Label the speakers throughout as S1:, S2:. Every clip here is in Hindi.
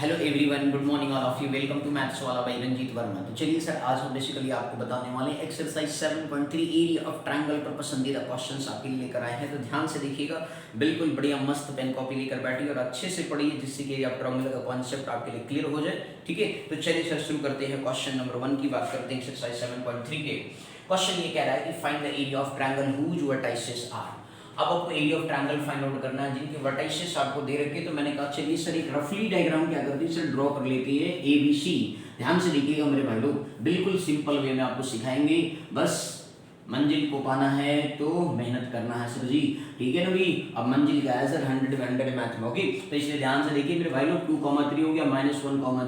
S1: Hello everyone, good morning all of you. Welcome to maths वाला बाय रंजीत वर्मा। तो चलिए सर, आज हम बेसिकली आपको बताने वाले हैं एक्सरसाइज 7.3 एरिया ऑफ ट्रायंगल पर पसंदीदा क्वेश्चंस आपके लिए लेकर आए हैं। तो ध्यान से देखिएगा, बिल्कुल बढ़िया मस्त पेन कॉपी लेकर बैठिए और अच्छे से पढ़िए, जिससे कि आप ट्रायंगल का कॉन्सेप्ट आपके लिए क्लियर हो जाए। ठीक है, तो चलिए सर शुरू करते हैं। क्वेश्चन नंबर 1 की बात करते हैं एक्सरसाइज 7.3 के। क्वेश्चन ये कह रहा है कि find the area of triangle whose vertices are. अब आपको area of triangle find out करना है जिनके वर्टाइसेस आपको दे रखे। तो मैंने कहा चलिए सर एक रफली डायग्राम क्या करते हैं सर, ड्रॉ कर लेते हैं ABC। ध्यान से देखिएगा मेरे भाई लोग, बिल्कुल सिंपल वे में आपको सिखाएंगे। बस मंजिल को पाना है तो मेहनत करना है सर जी, ठीक है ना भाई। अब मंजिल क्या है सर, 100 100 मैथ में होगी, तो इसलिए ध्यान से देखिए मेरे भाई लोग। 2,3 हो गया, -1,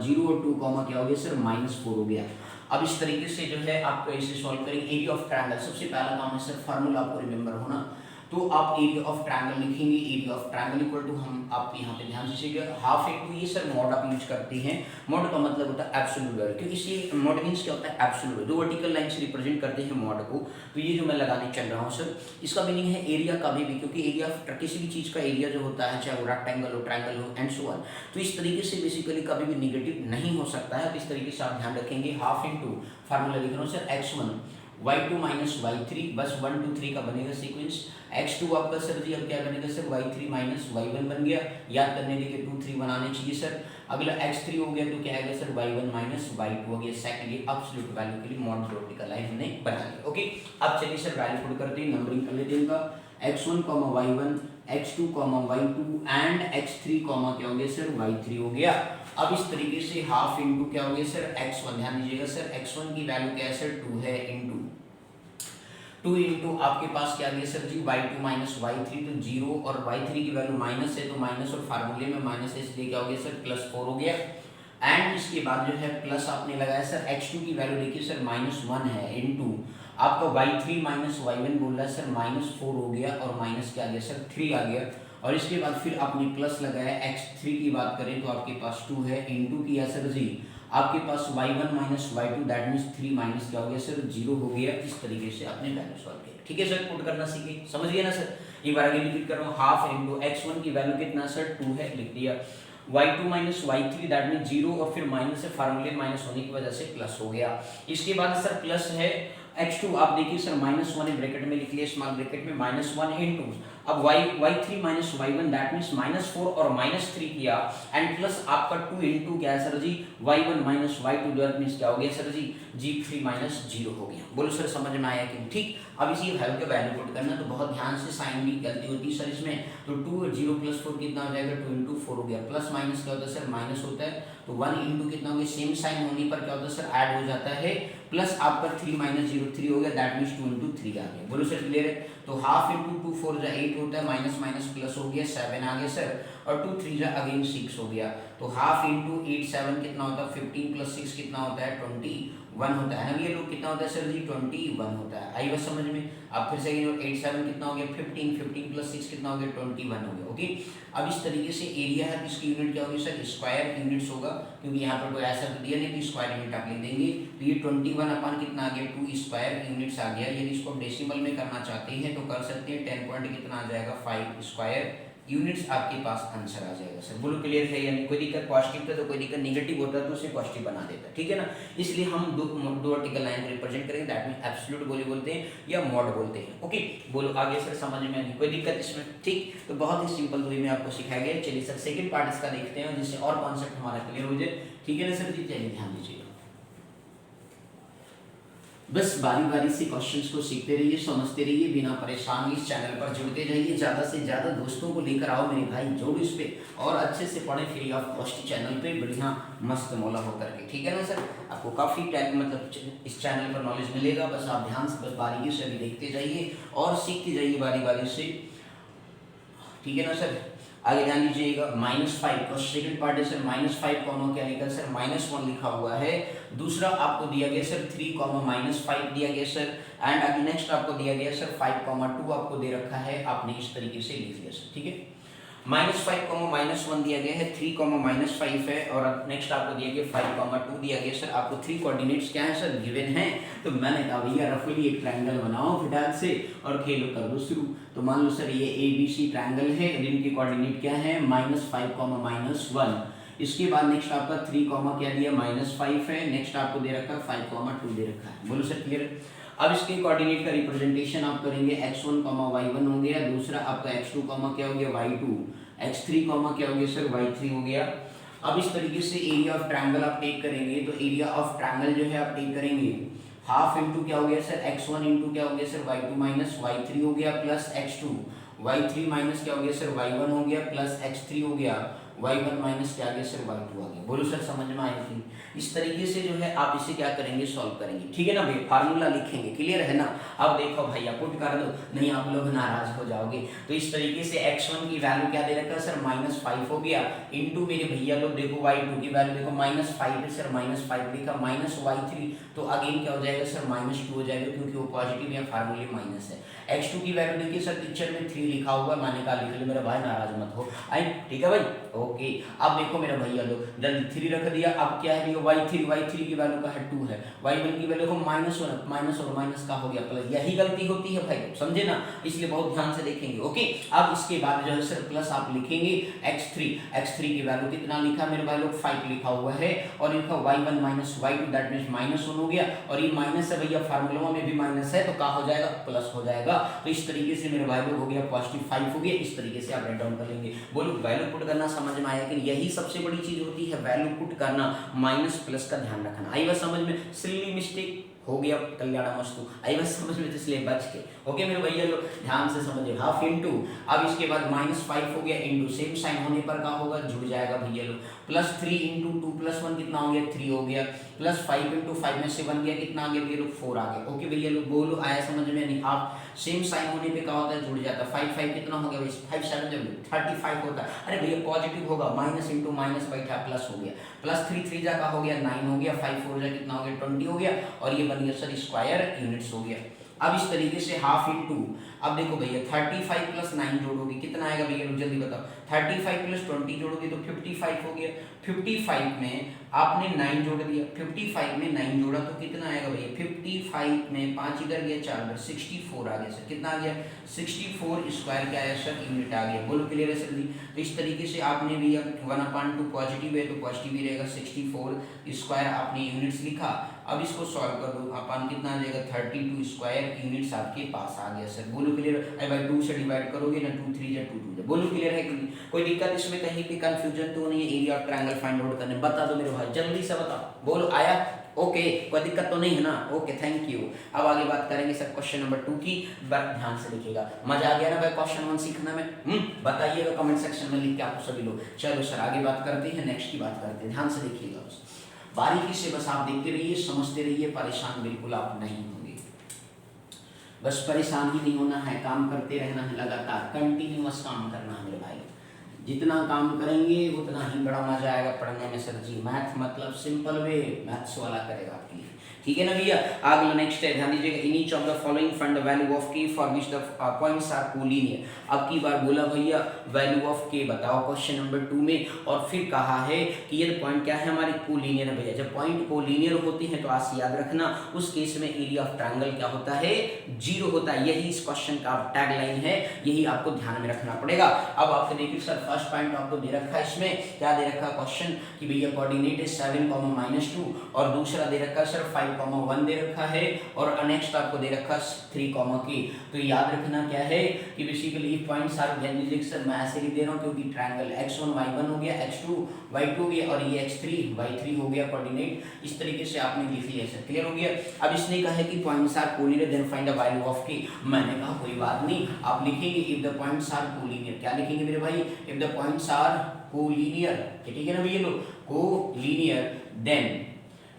S1: 0 और 2, क्या हो गया सर, -4 हो गया। अब इस तरीके से जो है आपको ऐसे सॉल्व करेंगे एरिया ऑफ ट्रायंगल। सबसे पहला काम है सर फार्मूला आपको रिमेंबर होना। तो आप एरिया ऑफ ट्रायंगल लिखेंगे, area of triangle equal to हम आप यहाँ पे ध्यान से सीखिएगा हाफ इंटू ये सर मॉड आप यूज करते हैं। मॉड का मतलब होता है एब्सोल्यूट वैल्यू, क्योंकि इसलिए मॉड मींस क्या होता है एब्सोल्यूट, दो वर्टिकल लाइन से रिप्रेजेंट करते हैं मॉड को। तो ये जो मैं लगाने चल रहा हूँ सर, इसका मीनिंग है एरिया का भी, क्योंकि एरिया किसी भी चीज का एरिया जो होता है, चाहे वो रेक्टेंगल हो, ट्रायंगल हो एंड सो ऑन, तो इस तरीके से बेसिकली कभी भी निगेटिव नहीं हो सकता है। तो इस तरीके से आप ध्यान रखेंगे। हाफ इंटू फार्मूला लिख रहा हूँ sir x1 y2 minus y3, बस 1 2 3 का बनेगा सीक्वेंस। x2 आपका सर जी अब क्या बनेगा सर, y3 माइनस y1 बन गया। याद करने के लिए 2 3 बनाने चाहिए सर। अगला x3 हो गया तो क्या आएगा सर, y1 माइनस y2 हो गया। सेकंड ये एब्सोल्यूट वैल्यू के लिए मॉड वर्टिकल लाइन हमने बना लिया। ओके, अब चलिए सर वैल्यू पुट करते हैं, नंबरिंग कर लेते हैं इनका। x1, y1, x2, y2 and x3, क्या हो गया सर, y3 हो गया। अब इस तरीके से हाफ इंटू क्या हो गया सर, x1। ध्यान दीजिएगा सर, x1 की वैल्यू क्या है सर, 2 है, इंटू 2 इंटू आपके पास क्या आ गया सर जी, y2 माइनस y3, तो 0 और y3 की वैल्यू माइनस है तो माइनस, और फार्मूले में माइनस है इसलिए क्या हो गया सर, +4 हो गया। एंड इसके बाद जो है प्लस आपने लगाया सर, x2 की वैल्यू देखिए सर -1 है, इंटू आपका y3 माइनस y1 बोल रहा है सर -4 हो गया, और माइनस क्या आ गया सर, 3 आ गया। और इसके बाद फिर आपने प्लस लगाया। x3 की बात करें तो आपके पास 2 है, इंटू किया सर जी आपके पास y1 minus y2, that means 3 minus क्या हो गया सर, 0 हो गया। इस तरीके से आपने वैल्यू सॉल्व किया। ठीक है सर, पुट करना सीखे, समझ गए ना सर। एक बार आगे रिपीट कर रहा हूँ, हाफ इंटू x1 की वैल्यू कितना सर, 2 है, लिख दिया। y2 minus y3 that mean 0, और फिर माइनस से फार्मूले माइनस होने की वजह से प्लस हो गया। इसके बाद सर प्लस है x2, आप देखिए सर -1 ब्रैकेट में लिख लिया, स्मॉल ब्रैकेट में -1 इंटू अब y3 minus y1 that means -4 और -3 किया, एंड प्लस आपका 2 इंटू क्या है sir ji, y1 minus y2 that means क्या हो गया सर जी, g3 माइनस 0 हो गया। बोलो सर समझ में आया कि ठीक। अब इसी वैल्यू के वैल्यू पुट करना, तो बहुत ध्यान से, साइन की गलती होती है सर इसमें। तो 2 0 + 4 कितना हो जाएगा, 2 इंटू 4 हो गया। प्लस माइनस क्या होता है सर, माइनस होता है, तो 1 इंटू कितना हो गया, सेम साइन होने पर क्या होता है सर, ऐड हो जाता है। प्लस आपका 3 माइनस 0 3 हो गया, दैट मीन्स 2 इंटू 3 आ गया। बोलो सर क्लियर है। तो हाफ इंटू 2 4 जा 8 होता है, माइनस माइनस प्लस हो गया, 7 आ गया सर, और 2 3 जा अगेन 6 हो गया। तो हाफ इंटू 8 7 कितना होता है, 15 + 6 कितना होता है, 21 होता है ना। ये लोग कितना होता है सर जी, 21 होता है। आई बस समझ में। अब फिर से 8 7 कितना हो गया, 15 15 + 6 कितना हो गया, 21 हो गया। ओके, अब इस तरीके से एरिया है, इसकी यूनिट क्या होगी सर, स्क्वायर यूनिट्स होगा, क्योंकि यहाँ पर कोई ऐसा तो दिया नहीं कि स्क्वायर यूनिट आप लिख देंगे। तो ये 21 अपन कितना आ गया, 2 स्क्वायर यूनिट्स आ गया। यदि इसको डेसिमल में करना चाहते हैं तो कर सकते हैं, 10 पॉइंट कितना आ जाएगा, 5 स्क्वायर यूनिट्स आपके पास आंसर आ जाएगा सर। बोलो क्लियर है, यानी कोई दिक्कत पॉजिटिव था तो कोई दिक्कत नेगेटिव होता है तो उसे पॉजिटिव बना देता है, ठीक है ना। इसलिए हम दो वर्टिकल लाइन को रिप्रेजेंट करेंगे, दैट मीन एब्सोल्यूट बोलते हैं या मॉड बोलते हैं। ओके, बोलो आगे सर समझ में नहीं कोई दिक्कत इसमें, ठीक। तो बहुत ही सिंपल वे में आपको सिखाया गया। चलिए सर सेकंड पार्ट इसका देखते हैं, जिससे और कॉन्सेप्ट हमारा क्लियर हो जाए, ठीक है ना सर जी। चलिए ध्यान दीजिएगा, बस बारी बारी से क्वेश्चंस को सीखते रहिए, समझते रहिए, बिना परेशान इस चैनल पर जुड़ते जाइए। ज़्यादा से ज़्यादा दोस्तों को लेकर आओ मेरे भाई, जोड़ इस पे, और अच्छे से पढ़ें फ्री ऑफ कॉस्ट चैनल पे, बढ़िया मस्त मौला होकर के, ठीक है ना सर। आपको काफ़ी टाइम मतलब इस चैनल पर नॉलेज मिलेगा, बस आप ध्यान से बस बारीकी से अभी देखते जाइए और सीखते जाइए बारी बारी से, ठीक है ना सर। आगे ध्यान दीजिएगा, -5 का सेकंड पार्ट है सर, -5 कॉमा क्या लिखा सर, -1 लिखा हुआ है। दूसरा आपको दिया गया सर 3 -5 दिया गया सर, एंड अगले नेक्स्ट आपको दिया गया सर 5 2 आपको दे रखा है, आपने इस तरीके से लिख लिया सर, ठीक है। -5 -1 दिया गया है, 3 -5 है, और नेक्स्ट आपको दिया गया 5 2 दिया गया सर। आपको 3 कोऑर्डिनेट्स क्या है सर, गिवन है। तो मैंने कहा भैया रफली एक ट्रायंगल बनाओ फटाक से और खेलो कर दो शुरू। तो मान लो सर ये ABC ट्रायंगल है, जिनके कोऑर्डिनेट क्या है, -5 -1। इसके बाद नेक्स्ट आपका 3 कॉमा क्या दिया -5 है, नेक्स्ट आपको दे रखा है 5,2 दे रखा है। बोलो सर क्लियर है। अब इसके कोऑर्डिनेट का रिप्रेजेंटेशन आप करेंगे x1, y1 हो गया, दूसरा आपका x2, क्या हो गया y2, x3, क्या हो गया सर y3 हो गया। अब इस तरीके से एरिया ऑफ ट्रायंगल आप टेक करेंगे, तो एरिया ऑफ ट्रायंगल जो है आप टेक करेंगे हाफ इंटू क्या हो गया सर x1 इंटू क्या हो गया सर y2 माइनस y3 हो गया प्लस x2, y3 माइनस क्या हो गया सर y1 हो गया प्लस x3 हो गया, y1 माइनस क्या आ गया सर y2 आ गया। बोलो सर समझ में आई थी। इस तरीके से जो है आप इसे क्या करेंगे सॉल्व करेंगे, ठीक है ना भाई, फार्मूला लिखेंगे, क्लियर है ना। अब देखो भैया पुट कर दो, नहीं आप लोग नाराज हो जाओगे। तो इस तरीके से x1 की वैल्यू क्या दे रखा है सर -5 हो गया, इनटू मेरे भैया लोग देखो y2 की वैल्यू देखो -5 है सर, -5 लिखा, माइनस y3 तो अगेन क्या हो जाएगा सर -2 हो जाएगा, क्योंकि वो पॉजिटिव या फार्मूले माइनस है। x2 की वैल्यू देखिए सर पिक्चर में 3 लिखा हुआ, मैंने कहा लिख लो मेरा भाई, नाराज मत हो, आई ठीक है भाई, ओके। अब देखो मेरा भैया लोग जल्दी 3 रख दिया, अब क्या है y3 की वैल्यू का है 2 है, y1 की वैल्यू को -1 माइनस और माइनस का हो गया प्लस, यही गलती होती है भाई, समझे ना, इसलिए बहुत ध्यान से देखेंगे, ओके। अब इसके बाद जो है सर प्लस आप लिखेंगे x3 की वैल्यू कितना लिखा मेरे भाई लोग 5 लिखा हुआ है, और इनका y1 minus y2 that means -1 हो गया, और ये माइनस है भैया, फार्मूला में भी माइनस है, तो क्या हो जाएगा प्लस हो जाएगा। तो इस तरीके से मेरे वैल्यू हो गया +5 हो गया, इस तरीके से आप राइट डाउन कर लेंगे। बोलो वैल्यू पुट करना समझ में आया कि यही सबसे बड़ी चीज होती है, वैल्यू पुट करना, माइनस प्लस का ध्यान रखना। आई बात समझ में, सिली मिस्टेक हो गया कल्याणमस्तु, आई बात समझ में, तो इसलिए बच के, ओके मेरे भैया लोग ध्यान से समझिए। हाफ इंटू, अब इसके बाद -5 हो गया, इंटू सेम साइन होने पर क्या होगा जुड़ जाएगा भैया लोग, +3 इंटू 2 + 1 कितना हो गया 3 हो गया, +5 इंटू 5 में से 1 गया, कितना आ गया भैया लोग 4 आ गया, ओके भैया लोग बोलो आया समझ में। नहीं हाफ सेम साइन होने पे क्या होता है जुड़ जाता है, 5 कितना हो गया भाई 5 7 जब 35 होता है, अरे भैया पॉजिटिव होगा, माइनस इंटू माइनस बैठा प्लस हो गया, +3 3 जा का हो गया 9 हो गया, 5 4 जा कितना हो गया 20 हो गया, और ये बन गया सर स्क्वायर यूनिट्स हो गया। अब इस तरीके से हाफ इंटू, अब देखो भैया 35 + 9 जोड़ोगे कितना आएगा भैया लोग जल्दी बताओ, 35 + 20 जोड़ोगे तो 55 हो गया, 55 में आपने 9 जोड़ दिया, 55 में 9 जोड़ा तो कितना आएगा भैया, 55 में 5 इधर गया 4 इधर 64 आ गया सर, कितना आ गया 64 स्क्वायर क्या आया सर यूनिट आ गया। बोलो क्लियर है सर जी। तो इस तरीके से आपने भी 1/2 पॉजिटिव है तो पॉजिटिव ही रहेगा, 64 स्क्वायर आपने यूनिट्स लिखा। अब इसको सॉल्व कर दो, अपन कितना आ जाएगा 32 स्क्वायर यूनिट्स आपके पास आ गया सर। बोलो क्लियर, अरे भाई 2 से डिवाइड करोगे ना 2 3 जा 2 2 जा। बोलो क्लियर है कि नहीं, कोई दिक्कत इसमें कहीं भी कंफ्यूजन तो नहीं है area of triangle find out करने, बता दो मेरे भाई जल्दी से बताओ। बोलो आया, ओके कोई दिक्कत तो नहीं है ना, ओके थैंक यू। अब आगे बात करेंगे सर क्वेश्चन नंबर 2 की, बात ध्यान से देखिएगा। मजा आ गया ना भाई क्वेश्चन 1 सीखने में, बताइएगा कमेंट सेक्शन में लिख के आपको सभी लोग। चलो सर आगे बात करते हैं, नेक्स्ट की बात करते हैं, ध्यान से देखिएगा, बारीकी से बस आप देखते रहिए, समझते रहिए, परेशान बिल्कुल आप नहीं होंगे। बस परेशान ही नहीं होना है, काम करते रहना है, लगातार कंटिन्यूअस काम करना है मेरे भाई। जितना काम करेंगे उतना ही बड़ा मजा आएगा पढ़ने में सर जी। मैथ मतलब सिंपल वे, मैथ्स वाला करेगा आपके लिए, ठीक है ना भैया। अगला नेक्स्ट है, ध्यान दीजिएगा, in each of the following find the value of k for which the points are collinear. अब की बार बोला भैया वैल्यू ऑफ k बताओ क्वेश्चन नंबर 2 में, और फिर कहा है कि ये पॉइंट क्या है हमारे कोलिनियर है भैया। जब पॉइंट कोलिनियर होते हैं तो आज याद रखना उस केस में एरिया ऑफ ट्रायंगल क्या होता है 0 होता है। यही इस क्वेश्चन का टैग लाइन है, यही आपको ध्यान में रखना पड़ेगा। अब आपको देखिए सर फर्स्ट पॉइंट आपको दे रखा है, इसमें क्या दे रखा है क्वेश्चन कि भैया कोऑर्डिनेट है 7, -2, और दूसरा दे रखा है सर 5, 1 दे रखा है, और नेक्स्ट आपको दे रखा 3, k। तो याद रखना क्या है कि basically points are value sir मैं ऐसे लिख दे रहा हूं क्योंकि ट्रायंगल x1 y1 हो गया, x2 y2 हो गया, और ये x3 y3 हो गया कोऑर्डिनेट। इस तरीके से आपने लिख लिया सर, क्लियर हो गया। अब इसने कहा है कि points are collinear then find the value of k। मैंने कहा कोई बात नहीं, आप लिखेंगे if the points are collinear. क्या लिखेंगे मेरे भाई, if the points are collinear, ठीक है ना भैया लोग, collinear then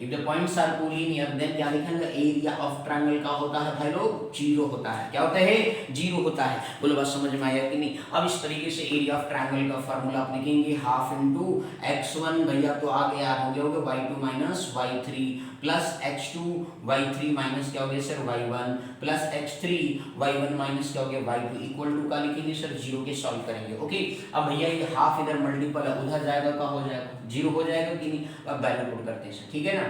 S1: if the points are collinear then क्या लिखेंगे एरिया ऑफ ट्रायंगल का होता है भाई लोग 0 होता है। क्या होता है 0 होता है। बोलो बात समझ में आया कि नहीं। अब इस तरीके से एरिया ऑफ ट्रायंगल का फार्मूला आप लिखेंगे हाफ इंटू x1 भैया तो आगे याद हो गया होगा y2 minus y3 plus x2 y3 minus क्या हो गया sir y1 plus x3 y1 minus क्या हो गया y2 इक्वल टू का लिखेंगे सर 0 के सॉल्व करेंगे। ओके अब भैया ये हाफ इधर मल्टीपल है उधर जाएगा का हो जाएगा 0 हो जाएगा कि नहीं। अब वैल्यू पुट करते हैं, ठीक है ना।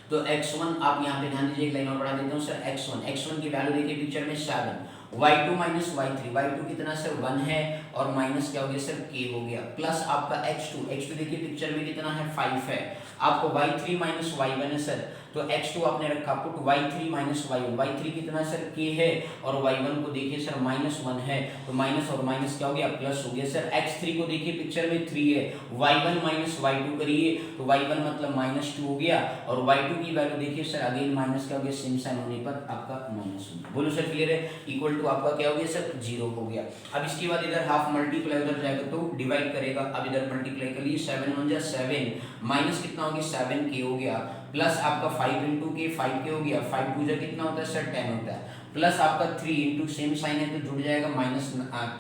S1: तो x1 आप यहाँ पे ध्यान दीजिए, एक लाइन और बढ़ा देता हूँ सर। x1 की वैल्यू देखिए पिक्चर में 7 y2 माइनस y3, y2 कितना सर 1 है और माइनस क्या हो गया सर k हो गया, प्लस आपका x2 देखिए पिक्चर में कितना है 5 है, आपको y3 माइनस y1 है सर, तो x2 आपने रखा put y3 minus y1, y3 कितना सर k है और y1 को देखिए सर माइनस 1 है, तो माइनस और माइनस क्या हो गया प्लस हो गया सर। x3 को देखिए पिक्चर में 3 है, y1 माइनस y2 करिए तो y1 मतलब माइनस 2 हो गया और y2 की वैल्यू देखिए सर अगेन माइनस क्या हो गया, सेम साइन होने पर आपका माइनस हो गया। बोलो सर क्लियर है, इक्वल टू आपका क्या हो गया सर 0 हो गया। अब इसके बाद इधर हाफ मल्टीप्लाई उधर जाएगा तो डिवाइड करेगा, अब इधर मल्टीप्लाई कर लिए 7 1 जा 7 माइनस कितना हो गया 7k हो गया, प्लस आपका 5 इंटू के 5k हो गया, 5 2 जा कितना होता है सर 10 होता है, प्लस आपका 3 इंटू सेम साइन है तो जुड़ जाएगा माइनस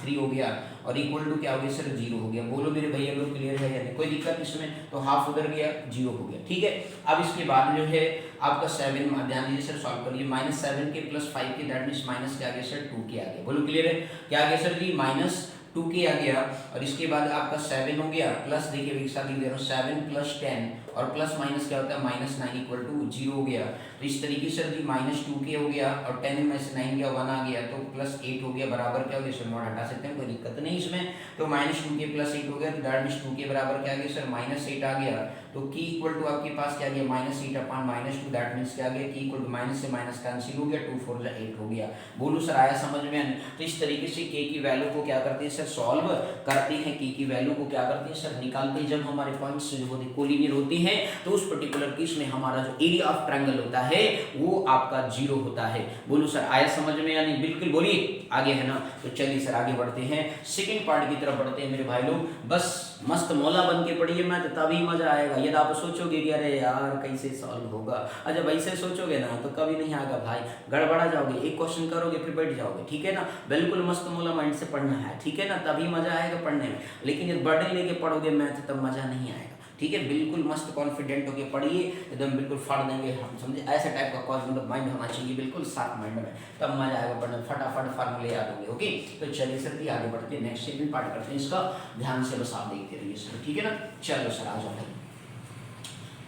S1: 3 हो गया और इक्वल टू क्या हो गया सर 0 हो गया। बोलो मेरे भैया लोग क्लियर है या नहीं, कोई दिक्कत इसमें, तो हाफ उधर गया 0 हो गया, ठीक है। अब इसके बाद जो है आपका 7 ध्यान दीजिए सर सॉल्व करिए, minus 7k plus 5k that means minus क्या आ गया सर 2k आ गया। बोलो क्लियर है, क्या आ गया सर जी माइनस 2k आ गया और इसके बाद आपका 7 हो गया, प्लस देखिए एक साथ लिख दे रहा हूँ 7 प्लस 10 और प्लस माइनस क्या होता है माइनस 9 इक्वल टू 0 हो गया, तो इस तरीके से जी माइनस 2k हो गया और 10 में से 9 गया 1 आ गया तो प्लस 8 हो गया, बराबर क्या हो गया सर नोट हटा सकते हैं कोई दिक्कत नहीं इसमें, तो माइनस 2k प्लस 8 हो गया तो दैट मीन्स 2k बराबर क्या आ गया सर माइनस 8 आ गया, तो k इक्वल टू आपके पास क्या आ गया minus 8 upon minus 2 that means क्या आ गया k इक्वल टू माइनस से माइनस कैंसिल हो गया 2 4 जा 8 हो गया। बोलो सर आया समझ में? तो इस तरीके से k की वैल्यू को क्या करते हैं सर सॉल्व करते हैं, k की वैल्यू को क्या करते हैं सर निकालते हैं, जब हमारे पॉइंट्स जो होते कोलिनियर होते हैं तो उस पर्टिकुलर केस में हमारा जो एरिया ऑफ ट्रायंगल होता है वो आपका 0 होता है। बोलो सर आया समझ में या नहीं? बिल्कुल बोलिए, आगे है ना, तो चलिए सर आगे बढ़ते हैं, सेकंड पार्ट की तरफ बढ़ते हैं मेरे भाई लोग। बस मस्त मौला बन के पढ़िए, मैं तो तभी मजा आएगा। यदि आप सोचोगे कि अरे यार कैसे सॉल्व होगा, जब ऐसे सोचोगे ना तो कभी नहीं आएगा भाई, गड़बड़ा जाओगे, एक क्वेश्चन करोगे फिर बैठ जाओगे, ठीक है ना। बिल्कुल मस्त मौला माइंड से पढ़ना है, ठीक है ना, तभी मजा आएगा पढ़ने में। लेकिन जब बर्डन लेके पढ़ोगे मैथ तब मजा नहीं आएगा, ठीक है। बिल्कुल मस्त कॉन्फिडेंट होके पढ़िए, एकदम बिल्कुल फाड़ देंगे हम, समझे, ऐसे टाइप का मतलब माइंड होना चाहिए, बिल्कुल शार्प माइंड में, तब मजा आएगा पढ़ने, फटाफट फार्मूले याद होंगे। ओके, तो चलिए सर आगे बढ़ते हैं, नेक्स्ट सेकंड पार्ट करते हैं इसका, ध्यान से बस आप देखते रहिए सर, ठीक है ना। चलो सर आ जाओ,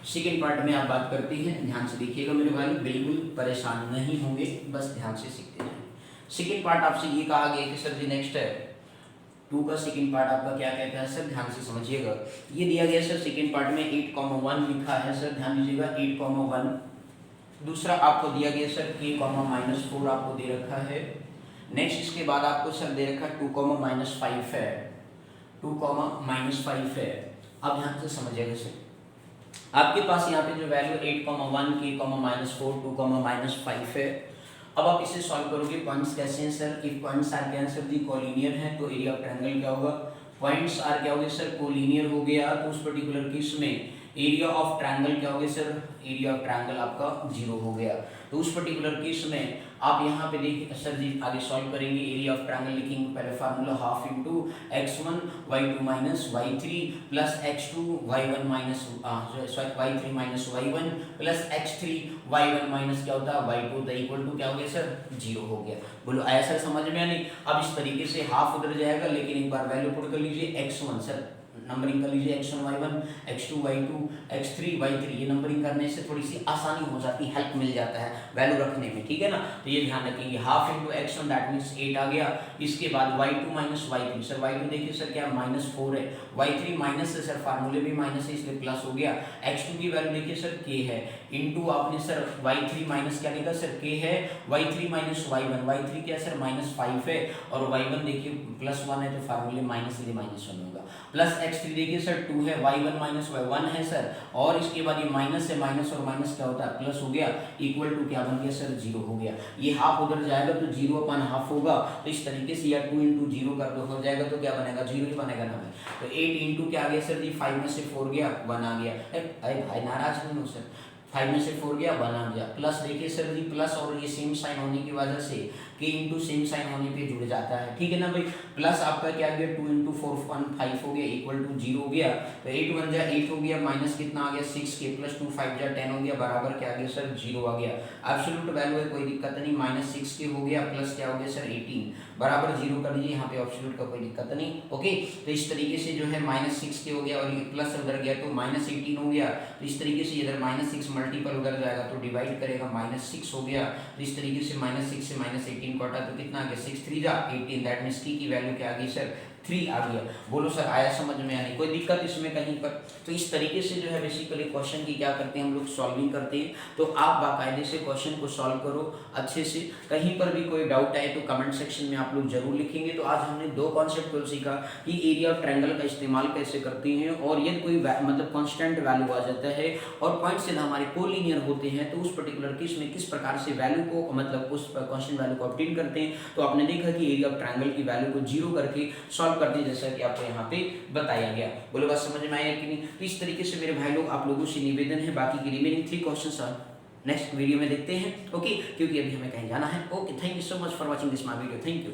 S1: सेकेंड पार्ट में आप बात करते हैं, ध्यान से देखिएगा मेरे भाई, बिल्कुल परेशान नहीं होंगे, बस ध्यान से सीखते हैं। सेकेंड पार्ट आपसे ये कहा गया कि सर जी नेक्स्ट है 2 का सेकंड पार्ट आपका क्या कहता है सर, ध्यान से समझिएगा। ये दिया गया सर सेकंड पार्ट में 8,1 लिखा है सर, ध्यान दीजिएगा 8,1। दूसरा आपको दिया गया सर k, -4 आपको दे रखा है। नेक्स्ट इसके बाद आपको सर दे रखा 2, -5 है, 2, -5 है। अब ध्यान से समझिएगा सर, आपके पास यहाँ पे जो वैल्यू 8,1 k, -4 2, -5 है। अब आप इसे सॉल्व करोगे, पॉइंट्स कैसे हैं सर, इफ पॉइंट्स आर क्या है सर जी कोलिनियर है तो एरिया ऑफ ट्रायंगल क्या होगा, पॉइंट्स आर क्या हो गए सर कोलिनियर हो गया, तो उस पर्टिकुलर केस में एरिया ऑफ ट्रायंगल क्या हो गया सर, एरिया ऑफ ट्रायंगल आपका 0 हो गया। तो उस पर्टिकुलर केस में आप यहाँ पे देखिए सर जी आगे सॉल्व करेंगे, एरिया ऑफ ट्रायंगल लिखेंगे, पहले formula half into x1 y2 minus y3 plus x2 y1 minus y3 minus y1 plus x3 y1 minus क्या होता है y2, तो इक्वल टू क्या हो गया सर 0 हो गया। बोलो आया सर समझ में या नहीं? अब इस तरीके से हाफ उधर जाएगा, लेकिन एक बार वैल्यू पुट कर लीजिए, x1 सर नंबरिंग कर लीजिए, x1 y1 x2 y2 x3 y3, ये नंबरिंग करने से थोड़ी सी आसानी हो जाती है, हेल्प मिल जाता है वैल्यू रखने में, ठीक है ना। तो ये ध्यान रखेंगे, half into x1 that means 8 आ गया। इसके बाद y2 minus y3, sir y2 देखिए सर क्या -4 है, y3 माइनस है सर, फार्मूले भी माइनस है इसलिए प्लस हो गया। x2 की वैल्यू देखिए सर k है, इंटू आपने सर y3 माइनस क्या लिखा सर k है, y3 माइनस y1, y3 क्या सर -5 है और y1 देखिए +1 है तो फार्मूले माइनस इसलिए -1 होगा, प्लस x3 देखिए सर 2 है, y1 माइनस y1 है सर, और इसके बाद ये माइनस है, माइनस और माइनस क्या होता है प्लस हो गया, इक्वल टू क्या बन गया सर 0 हो गया। ये हाफ उधर जाएगा तो 0/2 होगा, तो इस तरीके से या 2 × 0 कर दो हो जाएगा तो क्या बनेगा 0 ही बनेगा ना भाई। तो 8 इंटू क्या आ गया सर जी 5 में से 4 गया 1 आ गया, अरे भाई नाराज नहीं हो सर, 5 में से 4 गया 1 आ गया, प्लस देखिए सर जी प्लस और ये सेम साइन होने की वजह से k इंटू सेम साइन होने पे जुड़ जाता है, ठीक है ना भाई। प्लस आपका क्या गया 2 × 4 5 हो गया इक्वल टू 0 हो गया, तो 8 1 जा 8 हो गया, माइनस कितना आ गया 6k प्लस 2 5 जा 10 हो गया, बराबर क्या आ गया सर 0 आ गया। एब्सोल्यूट वैल्यू है कोई दिक्कत नहीं, -6k हो गया प्लस क्या हो गया सर 18 बराबर 0 कर दीजिए, यहाँ पे एब्सोल्यूट का कोई दिक्कत नहीं। ओके, तो इस तरीके से जो है -6k हो गया और ये प्लस उधर गया तो -18 हो गया, तो इस तरीके से इधर -6 मल्टीपल उधर जाएगा तो डिवाइड करेगा -6 हो गया, तो इस तरीके से -6 से -18 18 कटा तो कितना आ गया 6 3 जा 18, दैट मींस की वैल्यू क्या आ गई सर 3 आ गया। बोलो सर आया समझ में या नहीं, कोई दिक्कत इसमें कहीं पर? तो इस तरीके से जो है बेसिकली क्वेश्चन की क्या करते हैं हम लोग सॉल्विंग करते हैं। तो आप बाकायदे से क्वेश्चन को सॉल्व करो अच्छे से। कहीं पर भी कोई डाउट आए तो कमेंट सेक्शन में आप लोग जरूर लिखेंगे। तो आज हमने दो कॉन्सेप्ट को सीखा कि एरिया ऑफ ट्रायंगल का इस्तेमाल कैसे करते हैं, और यदि कोई मतलब कांस्टेंट वैल्यू आ जाता है और पॉइंट से हमारे कोलिनियर होते हैं तो उस पर्टिकुलर केस में किस प्रकार से वैल्यू को मतलब उस कांस्टेंट वैल्यू को ऑब्टेन करते हैं। तो आपने देखा कि एरिया ऑफ ट्रायंगल की वैल्यू को जीरो करके सॉल्व करते हैं, जैसा कि आपको यहाँ पे बताया गया। बोलो बात समझ में आया कि नहीं? तो इस तरीके से मेरे भाई लोग आप लोगों से निवेदन है, बाकी की रिमेनिंग 3 क्वेश्चंस नेक्स्ट वीडियो में देखते हैं, ओके, क्योंकि अभी हमें कहीं जाना है। Okay, thank you so much for watching this my video, thank you.